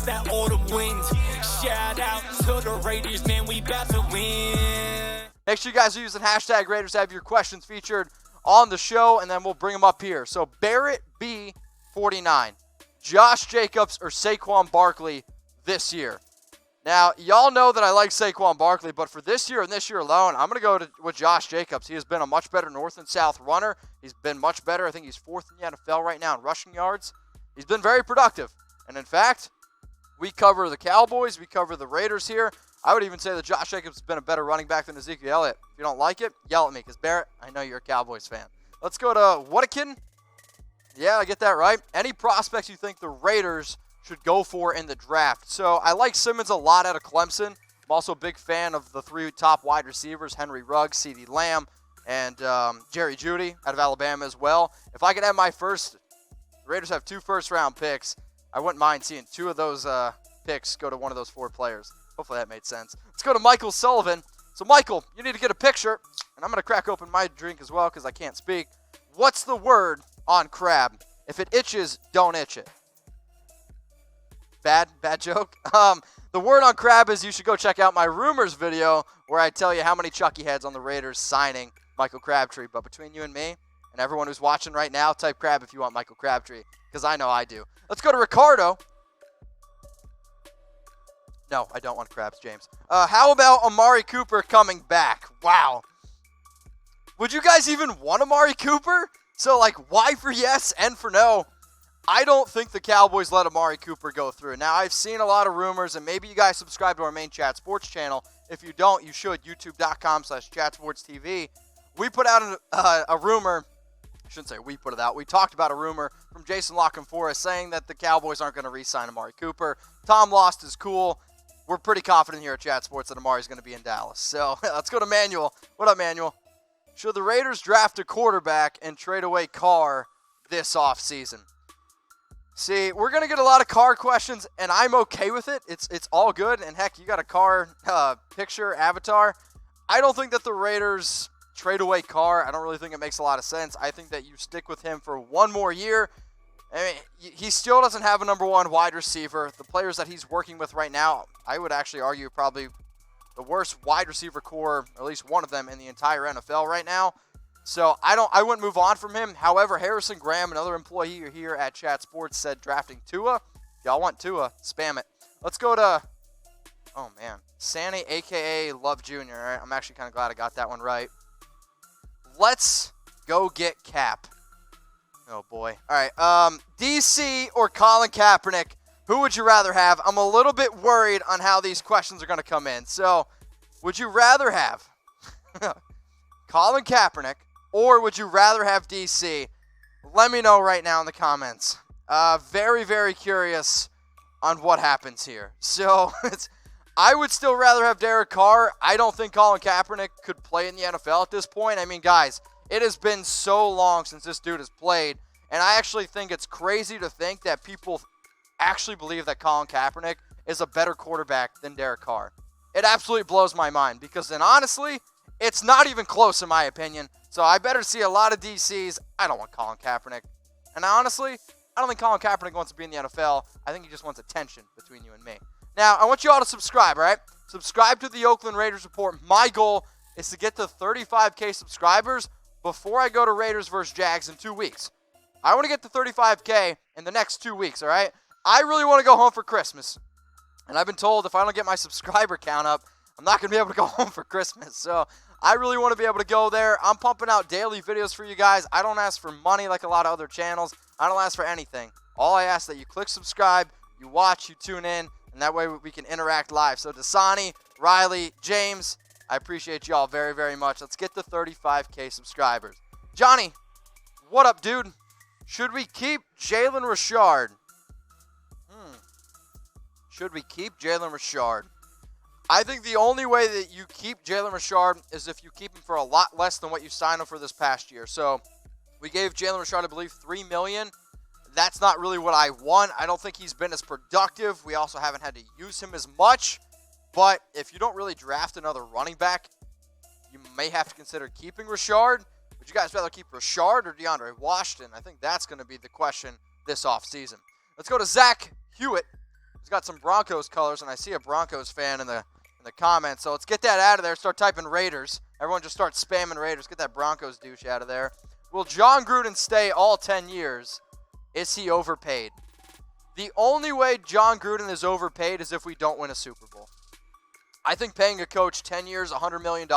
that autumn wind. Shout out to the Raiders, man, we about to win. Make sure you guys are using hashtag Raiders to have your questions featured on the show, and then we'll bring them up here. So Barrett B49, Josh Jacobs or Saquon Barkley this year? Now, y'all know that I like Saquon Barkley, but for this year and this year alone, I'm going to go with Josh Jacobs. He has been a much better north and south runner. He's been much better. I think he's 4th in the NFL right now in rushing yards. He's been very productive. And in fact, we cover the Cowboys. We cover the Raiders here. I would even say that Josh Jacobs has been a better running back than Ezekiel Elliott. If you don't like it, yell at me, because Barrett, I know you're a Cowboys fan. Let's go to Whatakin. Yeah, I get that right. Any prospects you think the Raiders should go for in the draft? So I like Simmons a lot out of Clemson. I'm also a big fan of the 3 top wide receivers, Henry Ruggs, CeeDee Lamb, and Jerry Jeudy out of Alabama as well. If I could have my first, the Raiders have 2 first-round picks. I wouldn't mind seeing 2 of those picks go to one of those 4 players. Hopefully that made sense. Let's go to Michael Sullivan. So, Michael, you need to get a picture, and I'm going to crack open my drink as well because I can't speak. What's the word on crab? If it itches, don't itch it. Bad joke. The word on crab is you should go check out my rumors video where I tell you how many Chucky heads on the Raiders signing Michael Crabtree. But between you and me and everyone who's watching right now, type crab if you want Michael Crabtree because I know I do. Let's go to Ricardo. No, I don't want crabs, James. How about Amari Cooper coming back? Wow. Would you guys even want Amari Cooper? So, why for yes and for no? I don't think the Cowboys let Amari Cooper go through. Now, I've seen a lot of rumors, and maybe you guys subscribe to our main Chat Sports channel. If you don't, you should. YouTube.com/ChatSportsTV. We put out a rumor. I shouldn't say we put it out. We talked about a rumor from Jason LaCanfora saying that the Cowboys aren't going to re-sign Amari Cooper. Tom Lost is cool. We're pretty confident here at Chat Sports that Amari's going to be in Dallas. So let's go to Manuel. What up, Manuel? Should the Raiders draft a quarterback and trade away Carr this offseason? See, we're going to get a lot of Carr questions, and I'm okay with it. It's all good. And, heck, you got a Carr picture, avatar. I don't think that the Raiders trade away Carr. I don't really think it makes a lot of sense. I think that you stick with him for 1 more year. I mean, he still doesn't have a number 1 wide receiver. The players that he's working with right now, I would actually argue probably the worst wide receiver core, or at least one of them in the entire NFL right now. So I wouldn't move on from him. However, Harrison Graham, another employee here at Chat Sports, said drafting Tua. Y'all want Tua? Spam it. Let's go to, oh man, Sandy, a.k.a. Love Jr. All right, I'm actually kind of glad I got that one right. Let's go get Cap. Oh, boy. All right. DC or Colin Kaepernick, who would you rather have? I'm a little bit worried on how these questions are going to come in. So, would you rather have Colin Kaepernick or would you rather have DC? Let me know right now in the comments. Very, very curious on what happens here. So, I would still rather have Derek Carr. I don't think Colin Kaepernick could play in the NFL at this point. I mean, guys, it has been so long since this dude has played, and I actually think it's crazy to think that people actually believe that Colin Kaepernick is a better quarterback than Derek Carr. It absolutely blows my mind because then honestly, it's not even close in my opinion. So I better see a lot of DCs. I don't want Colin Kaepernick. And honestly, I don't think Colin Kaepernick wants to be in the NFL. I think he just wants attention between you and me. Now, I want you all to subscribe, all right? Subscribe to the Oakland Raiders Report. My goal is to get to 35K subscribers before I go to Raiders versus Jags in 2 weeks. I want to get to 35K in the next 2 weeks, all right? I really want to go home for Christmas. And I've been told if I don't get my subscriber count up, I'm not going to be able to go home for Christmas. So I really want to be able to go there. I'm pumping out daily videos for you guys. I don't ask for money like a lot of other channels. I don't ask for anything. All I ask is that you click subscribe, you watch, you tune in, and that way we can interact live. So Dasani, Riley, James, I appreciate you all very, very much. Let's get to 35K subscribers. Johnny, what up, dude? Should we keep Jalen Rashard? Should we keep Jalen Rashard? I think the only way that you keep Jalen Rashard is if you keep him for a lot less than what you signed him for this past year. So we gave Jalen Rashard, I believe, $3 million. That's not really what I want. I don't think he's been as productive. We also haven't had to use him as much. But if you don't really draft another running back, you may have to consider keeping Rashard. Would you guys rather keep Rashard or DeAndre Washington? I think that's going to be the question this offseason. Let's go to Zach Hewitt. He's got some Broncos colors, and I see a Broncos fan in the comments. So let's get that out of there. Start typing Raiders. Everyone just start spamming Raiders. Get that Broncos douche out of there. Will Jon Gruden stay all 10 years? Is he overpaid? The only way Jon Gruden is overpaid is if we don't win a Super Bowl. I think paying a coach 10 years, $100 million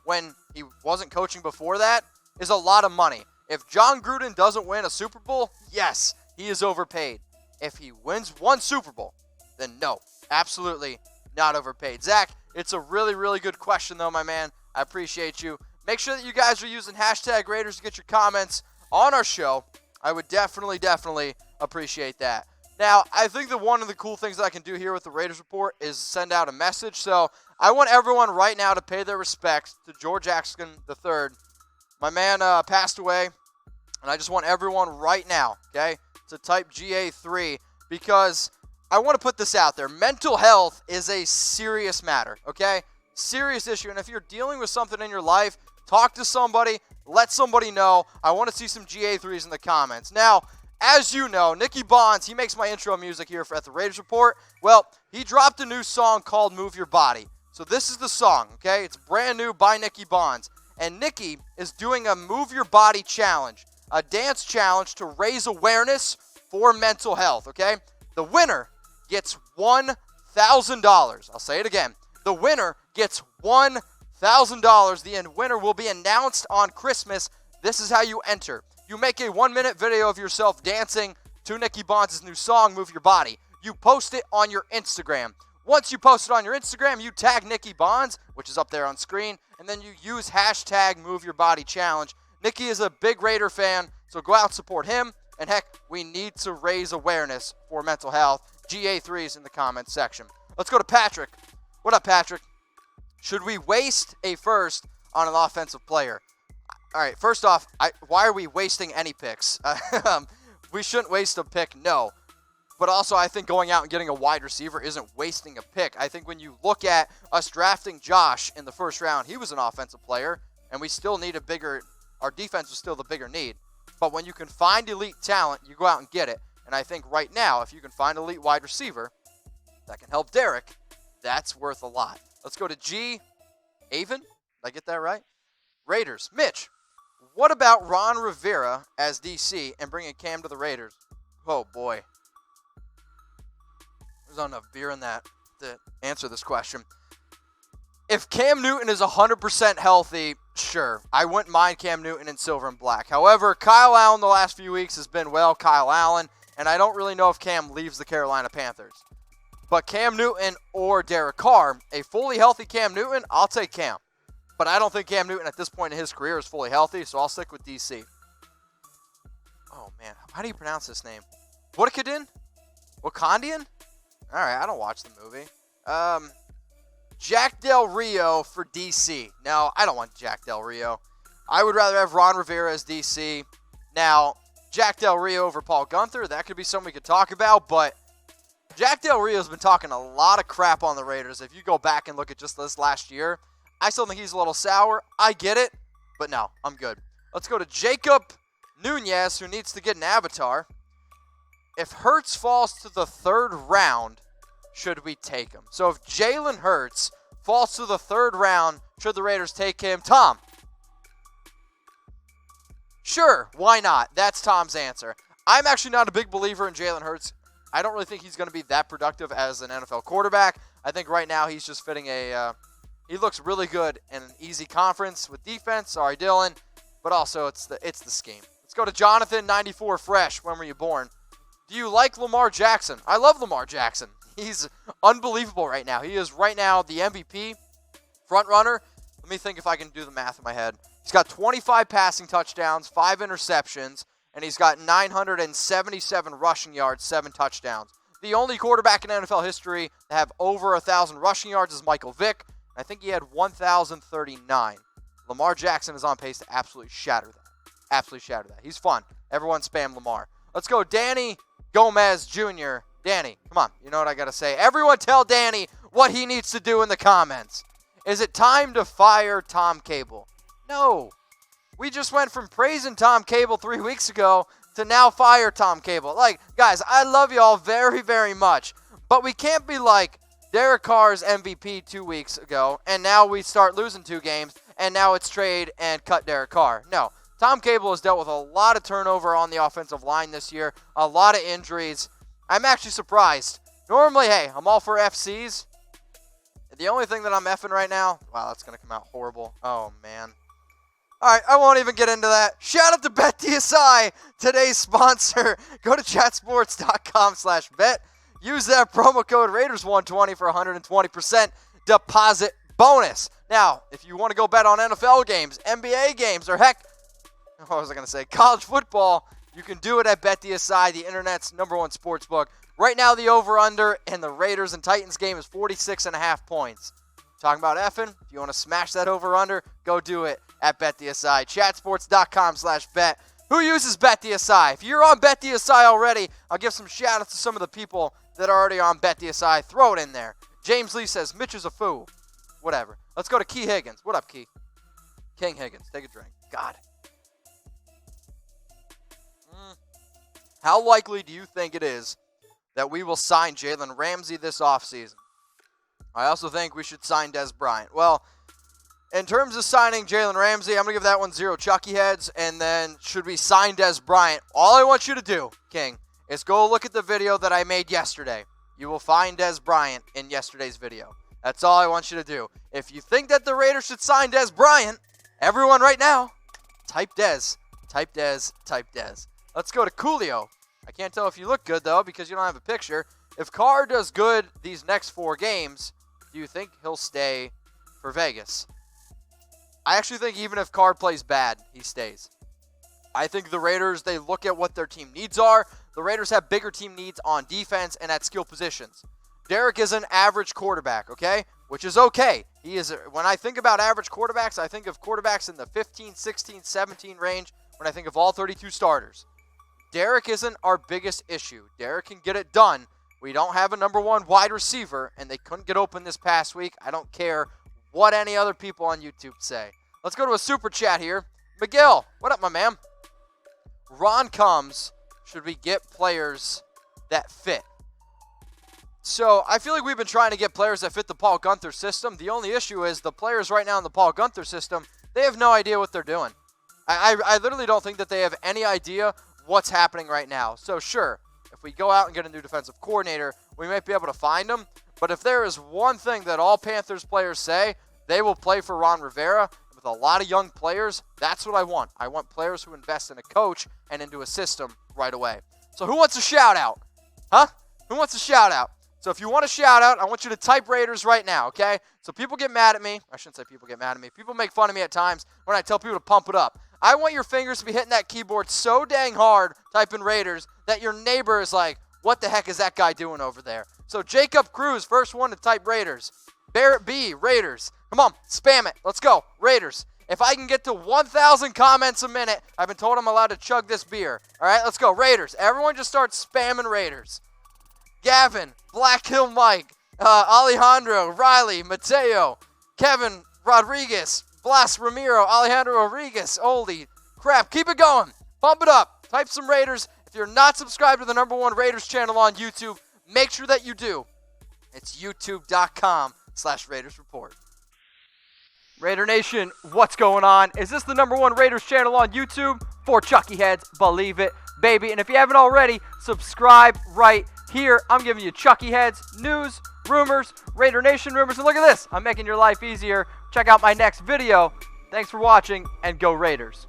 when he wasn't coaching before that is a lot of money. If Jon Gruden doesn't win a Super Bowl, yes, he is overpaid. If he wins one Super Bowl, then no, absolutely not overpaid. Zach, it's a really, really good question, though, my man. I appreciate you. Make sure that you guys are using hashtag Raiders to get your comments on our show. I would definitely appreciate that. Now, I think that one of the cool things that I can do here with the Raiders Report is send out a message. So I want everyone right now to pay their respects to George Jackson III. My man passed away, and I just want everyone right now, okay, to type GA3 because I want to put this out there. Mental health is a serious matter, okay? Serious issue. And if you're dealing with something in your life, talk to somebody, let somebody know. I want to see some GA3s in the comments. Now, as you know, Nicky Barnes, he makes my intro music here at the Raiders Report. Well, he dropped a new song called Move Your Body. So this is the song, okay? It's brand new by Nicky Barnes. And Nicky is doing a Move Your Body challenge, a dance challenge to raise awareness for mental health, okay? The winner gets $1,000. I'll say it again. The winner gets $1,000. The winner will be announced on Christmas. This is how you enter. You make a 1-minute video of yourself dancing to Nicky Barnes' new song, Move Your Body. You post it on your Instagram. Once you post it on your Instagram, you tag Nicky Barnes, which is up there on screen, and then you use hashtag Move Your Body Challenge. Nicky is a big Raider fan, so go out and support him. And heck, we need to raise awareness for mental health. GA3 is in the comments section. Let's go to Patrick. What up, Patrick? Should we waste a first on an offensive player? All right, first off, why are we wasting any picks? We shouldn't waste a pick, no. But also, I think going out and getting a wide receiver isn't wasting a pick. I think when you look at us drafting Josh in the first round, he was an offensive player, and we still need our defense was still the bigger need. But when you can find elite talent, you go out and get it. And I think right now, if you can find an elite wide receiver that can help Derek, that's worth a lot. Let's go to G. Avon. Did I get that right? Raiders. Mitch. What about Ron Rivera as DC and bringing Cam to the Raiders? Oh, boy. There's not enough beer in that to answer this question. If Cam Newton is 100% healthy, sure. I wouldn't mind Cam Newton in silver and black. However, Kyle Allen the last few weeks has been, well, Kyle Allen, and I don't really know if Cam leaves the Carolina Panthers. But Cam Newton or Derek Carr, a fully healthy Cam Newton, I'll take Cam. But I don't think Cam Newton at this point in his career is fully healthy, so I'll stick with DC. Oh, man. How do you pronounce this name? Wakandian? Wakandian? All right, I don't watch the movie. Jack Del Rio for DC. Now, I don't want Jack Del Rio. I would rather have Ron Rivera as DC. Now, Jack Del Rio over Paul Gunther, that could be something we could talk about, but Jack Del Rio's been talking a lot of crap on the Raiders. If you go back and look at just this last year, I still think he's a little sour. I get it, but no, I'm good. Let's go to Jacob Nunez, who needs to get an avatar. If Hurts falls to the 3rd round, should we take him? So if Jalen Hurts falls to the 3rd round, should the Raiders take him? Tom. Sure, why not? That's Tom's answer. I'm actually not a big believer in Jalen Hurts. I don't really think he's going to be that productive as an NFL quarterback. I think right now he's just fitting he looks really good in an easy conference with defense. Sorry, Dylan. But also, it's the scheme. Let's go to Jonathan, 94 Fresh. When were you born? Do you like Lamar Jackson? I love Lamar Jackson. He's unbelievable right now. He is right now the MVP front runner. Let me think if I can do the math in my head. He's got 25 passing touchdowns, 5 interceptions, and he's got 977 rushing yards, 7 touchdowns. The only quarterback in NFL history to have over 1,000 rushing yards is Michael Vick. I think he had 1,039. Lamar Jackson is on pace to absolutely shatter that. Absolutely shatter that. He's fun. Everyone spam Lamar. Let's go, Danny Gomes Jr. Danny, come on. You know what I got to say. Everyone tell Danny what he needs to do in the comments. Is it time to fire Tom Cable? No. We just went from praising Tom Cable 3 weeks ago to now fire Tom Cable. Like, guys, I love you all very, very much. But we can't be like Derek Carr's MVP 2 weeks ago, and now we start losing 2 games, and now it's trade and cut Derek Carr. No. Tom Cable has dealt with a lot of turnover on the offensive line this year, a lot of injuries. I'm actually surprised. Normally, hey, I'm all for FCs. The only thing that I'm effing right now, wow, that's going to come out horrible. Oh, man. All right, I won't even get into that. Shout out to BetDSI, today's sponsor. Go to chatsports.com/bet. Use that promo code Raiders120 for 120% deposit bonus. Now, if you want to go bet on NFL games, NBA games, or heck, what was I going to say? College football, you can do it at BetDSI, the internet's #1 sports book. Right now, the over-under in the Raiders and Titans game is 46.5 points. Talking about effing, if you want to smash that over-under, go do it at BetDSI. Chatsports.com/bet. Who uses BetDSI? If you're on BetDSI already, I'll give some shout-outs to some of the people that are already on BetDSI. Throw it in there. James Lee says, Mitch is a fool. Whatever. Let's go to Key Higgins. What up, Key? King Higgins. Take a drink. God. How likely do you think it is that we will sign Jalen Ramsey this offseason? I also think we should sign Dez Bryant. Well, in terms of signing Jalen Ramsey, I'm going to give that one 0 Chucky heads. And then, should we sign Dez Bryant? All I want you to do, King, is go look at the video that I made yesterday. You will find Dez Bryant in yesterday's video. That's all I want you to do. If you think that the Raiders should sign Dez Bryant, everyone right now, type Dez. Type Dez. Type Dez. Let's go to Coolio. I can't tell if you look good, though, because you don't have a picture. If Carr does good these next 4 games, do you think he'll stay for Vegas? I actually think even if Carr plays bad, he stays. I think the Raiders, they look at what their team needs are. The Raiders have bigger team needs on defense and at skill positions. Derek is an average quarterback, okay? Which is okay. He is. When I think about average quarterbacks, I think of quarterbacks in the 15, 16, 17 range when I think of all 32 starters. Derek isn't our biggest issue. Derek can get it done. We don't have a #1 wide receiver, and they couldn't get open this past week. I don't care what any other people on YouTube say. Let's go to a super chat here. Miguel, what up, my man? Ron comes. Should we get players that fit? So I feel like we've been trying to get players that fit the Paul Guenther system. The only issue is the players right now in the Paul Guenther system, they have no idea what they're doing. I literally don't think that they have any idea what's happening right now. So sure, if we go out and get a new defensive coordinator, we might be able to find them. But if there is one thing that all Panthers players say, they will play for Ron Rivera. With a lot of young players, that's what I want. I want players who invest in a coach and into a system right away. So who wants a shout out? Huh? Who wants a shout out? So if you want a shout out, I want you to type Raiders right now, okay? So people get mad at me. I shouldn't say people get mad at me. People make fun of me at times when I tell people to pump it up. I want your fingers to be hitting that keyboard so dang hard, typing Raiders, that your neighbor is like, what the heck is that guy doing over there? So Jacob Cruz, first one to type Raiders. Barrett B, Raiders. Come on, spam it. Let's go, Raiders. If I can get to 1,000 comments a minute, I've been told I'm allowed to chug this beer. All right, let's go, Raiders. Everyone just start spamming Raiders. Gavin, Black Hill Mike, Alejandro, Riley, Mateo, Kevin Rodriguez, Blas Ramiro, Alejandro Rodriguez, Oldie. Crap, keep it going. Pump it up. Type some Raiders. If you're not subscribed to the #1 Raiders channel on YouTube, make sure that you do. It's youtube.com/Raiders Report. Raider Nation, what's going on? Is this the #1 Raiders channel on YouTube? For Chucky Heads, believe it, baby. And if you haven't already, subscribe right here. I'm giving you Chucky Heads, news, rumors, Raider Nation rumors. And look at this, I'm making your life easier. Check out my next video. Thanks for watching, and go Raiders.